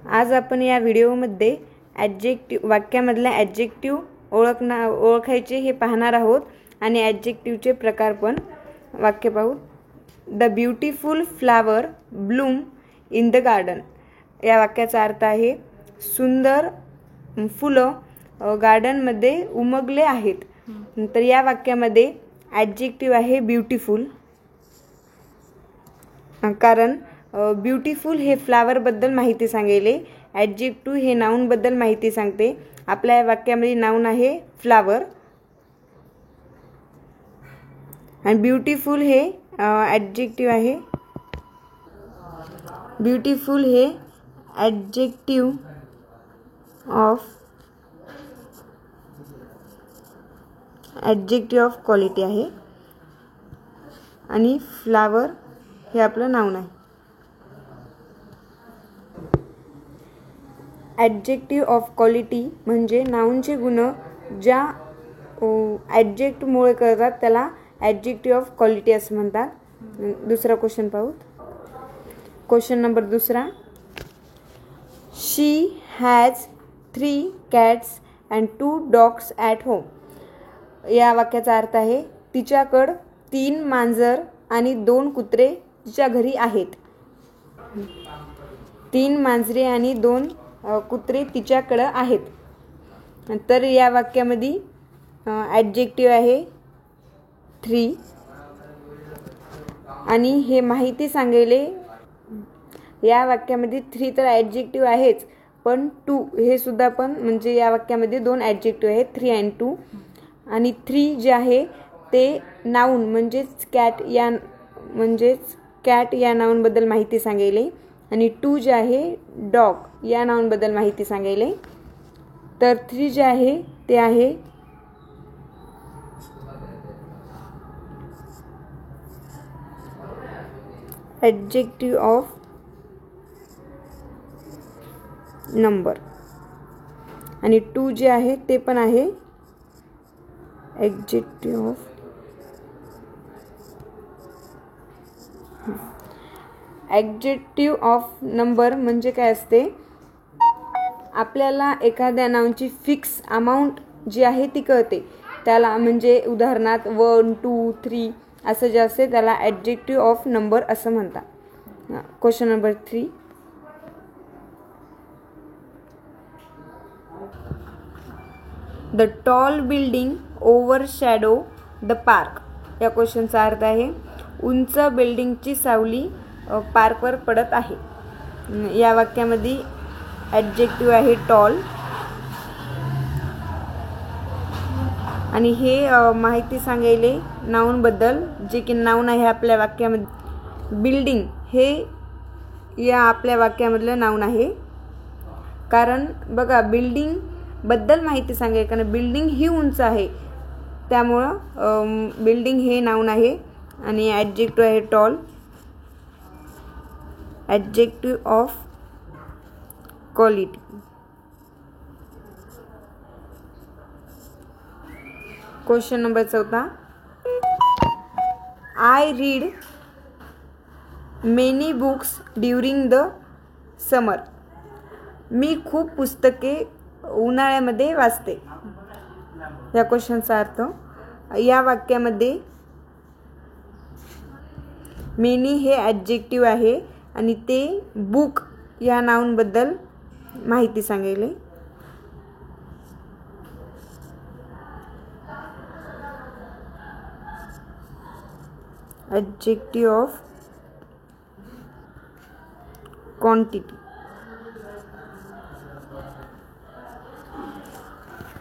आज आपण या व्हिडिओमध्ये वाक्यामधल्या ॲडजेक्टिव्ह ओळखायचे हे पाहणार आहोत आणि ॲडजेक्टिव्हचे प्रकार पण वाक्य पाहू. The beautiful flower Bloom in the garden. या वाक्याचा अर्थ आहे सुंदर फुलं गार्डनमध्ये उमगले आहेत. तर या वाक्यामध्ये ॲडजेक्टिव्ह आहे ब्युटिफुल, कारण ब्युटिफुल हे फ्लावरबद्दल माहिती सांगेले. ॲडजेक्टिव्ह हे नाऊनबद्दल माहिती सांगते. आपल्या वाक्यामध्ये नाऊन आहे फ्लावर आणि ब्युटिफुल हे ॲडजेक्टिव्ह आहे. ब्युटिफुल हे ॲडजेक्टिव्ह ऑफ क्वालिटी आहे आणि फ्लावर हे आपलं नाऊन आहे. ॲडजेक्टिव्ह ऑफ क्वालिटी म्हणजे नाऊनचे गुण ज्या ॲडजेक्टमुळे कळतात त्याला ॲडजेक्टिव्ह ऑफ क्वालिटी असं म्हणतात. दुसरा क्वेश्चन पाहू. क्वेश्चन नंबर दुसरा. शी has 3 cats and 2 dogs at home. या वाक्याचा अर्थ आहे तिच्याकडं 3 मांजर आणि 2 कुत्रे तिच्या घरी आहेत. 3 मांजरे आणि 2 कुत्रे तिच्याकडं आहेत. तर या वाक्यामध्ये ॲडजेक्टिव्ह आहे 3 आणि हे माहिती सांगेले. या वाक्यामध्ये 3 तर ॲडजेक्टिव्ह आहेच, पण 2 हे सुद्धा पण म्हणजे या वाक्यामध्ये 2 ॲडजेक्टिव्ह आहेत 3 आणि 2. आणि 3 जे आहे ते नाऊन म्हणजेच कॅट या नाऊनबद्दल माहिती सांगेले आणि 2 जे आहे डॉग या नाऊनबद्दल माहिती सांगेले. तर 3 जे आहे ते आहे ॲडजेक्टिव्ह ऑफ नंबर आणि 2 जे आहे ते पण आहे ॲडजेक्टिव्ह ऑफ नंबर. म्हणजे काय असते, आपल्याला एखाद्या नाऊनची फिक्स अमाऊंट जी आहे ती कळते. त्याला म्हणजे उदाहरणार्थ 1, 2, 3 असं जे असते त्याला ॲडजेक्टिव्ह ऑफ नंबर असं म्हणतात. Question number 3. The tall building overshadow the park. या क्वेश्चनचा अर्थ आहे उंच बिल्डिंगची सावली पार्कवर पडत आहे. या वाक्यामध्ये ॲडजेक्टिव्ह आहे टॉल आणि हे माहिती सांगायले नाऊनबद्दल, जे की नाऊन आहे आपल्या वाक्यामध्ये. बिल्डिंग हे या आपल्या वाक्यामधलं नाऊन आहे, कारण बघा बिल्डिंग बद्दल माहिती सांगेल, कारण बिल्डिंग ही उंच आहे त्यामुळं बिल्डिंग हे नाऊन आहे आणि ॲडजेक्टिव्ह आहे tall. Adjective of quality. Question number 4. I read many books during the summer. मी खूप पुस्तके उन्हाळ्यामध्ये वाचते. या क्वेश्चनचा अर्थ, या वाक्यामध्ये मेनी हे ॲडजेक्टिव्ह आहे आणि ते बुक या नाऊनबद्दल माहिती सांगेले. Adjective of quantity.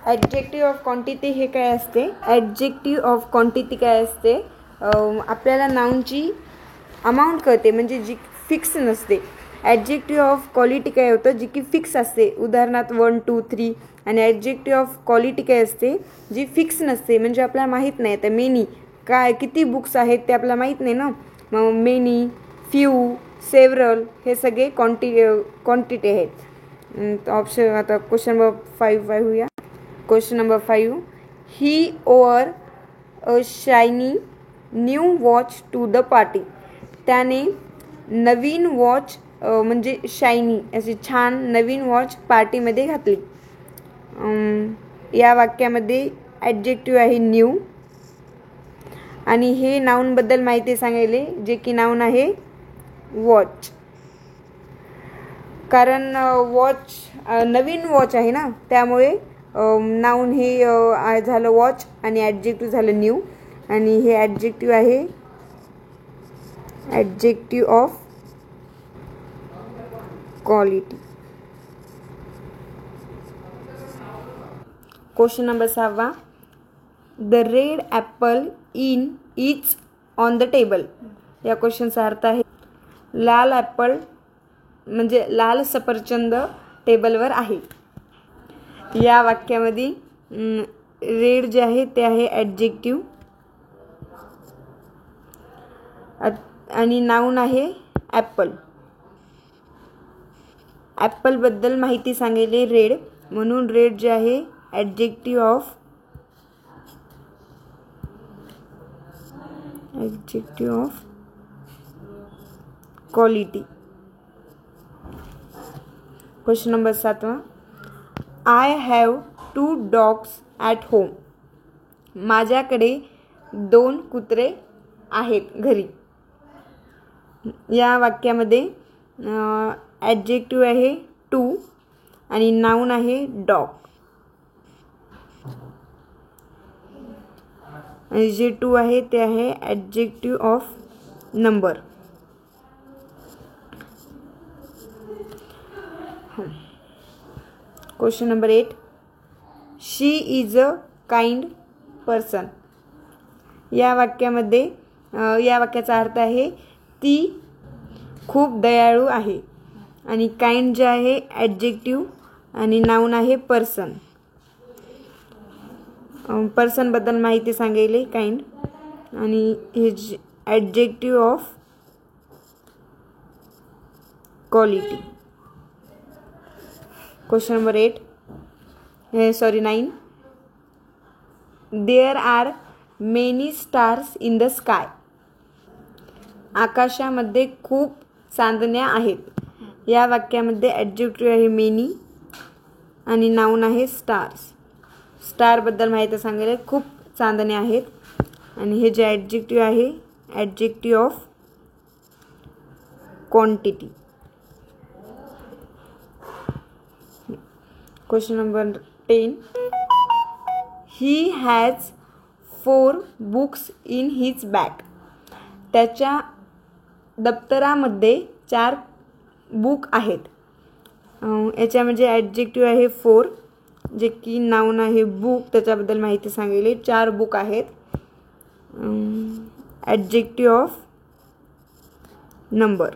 Adjective of quantity हे काय असते, ॲडजेक्टिव्ह ऑफ क्वांटिटी काय असते, आपल्याला नाऊनची अमाऊंट कळते म्हणजे जी फिक्स नसते. ॲडजेक्टिव्ह ऑफ क्वालिटी काय होतं, जी की फिक्स असते. उदाहरणार्थ 1, 2, 3. आणि ॲडजेक्टिव्ह ऑफ क्वालिटी काय असते, जी फिक्स नसते म्हणजे आपल्याला माहीत नाही. तर मेनी काय किती बुक्स आहेत ते आपल्याला माहीत नाही ना. मग मेनी, फ्यू, सेव्हरल हे सगळे क्वांटिटी आहेत. ऑप्शन आता क्वेश्चन नंबर 5 पाहूया. Question number 5. He wore a shiny new watch to the party. त्याने नवीन वॉच म्हणजे शायनी अशी छान नवीन वॉच पार्टीमध्ये घातली. या वाक्यामध्ये ॲडजेक्टिव्ह आहे न्यू आणि हे नाऊनबद्दल माहिती सांगायले जे की नाऊन आहे वॉच. कारण वॉच नवीन वॉच आहे ना, त्यामुळे नाऊन हे झालं वॉच आणि ॲडजेक्टिव्ह झालं न्यू आणि हे ॲडजेक्टिव्ह आहे adjective of quality. Question number 6. The red Apple is on the table. या क्वेश्चनचा अर्थ आहे लाल ॲपल म्हणजे लाल सफरचंद टेबलवर आहे. या वाक्यामध्ये रेड जे आहे ते आहे ॲडजेक्टिव्ह आणि नाऊन आहे ॲपल. ॲपलबद्दल माहिती सांगितली रेड, म्हणून रेड जे आहे adjective of quality. Question number 7. I have 2 dogs at home. माझ्याकडे 2 कुत्रे आहेत घरी. या वाक्यामध्ये ॲडजेक्टिव्ह आहे टू आणि नाऊन आहे डॉग. आणि जे 2 आहे ते आहे adjective of number. Question number 8. She is a kind person. या वाक्यामध्ये या वाक्याचा अर्थ आहे ती खूप दयाळू आहे आणि काइंड जे आहे ॲडजेक्टिव्ह आणि नाऊन आहे पर्सन. पर्सनबद्दल माहिती सांगितली काइंड आणि हे adjective of quality. Question number 9. There are many stars in the sky. आकाशामध्ये खूप चांदण्या आहेत. या वाक्यामध्ये ॲडजेक्टिव्ह आहे मेनी आणि नाऊन आहे स्टार्स. स्टारबद्दल माहिती सांगितले खूप चांदण्या आहेत आणि हे जे ॲडजेक्टिव्ह आहे adjective of quantity. Question number 10. He has 4 books in his bag. त्याच्या दप्तरामध्ये 4 बुक आहेत. याच्यामध्ये ॲडजेक्टिव्ह आहे 4 जे की नाऊन आहे बुक. त्याच्याबद्दल माहिती सांगितली 4 बुक आहेत. Adjective of number.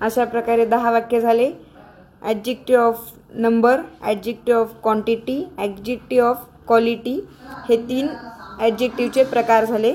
अशा प्रकारे 10 वाक्य झाले. Adjective of number, adjective of quantity, adjective of quality हे 3 ॲडजेक्टिव्हचे प्रकार झाले.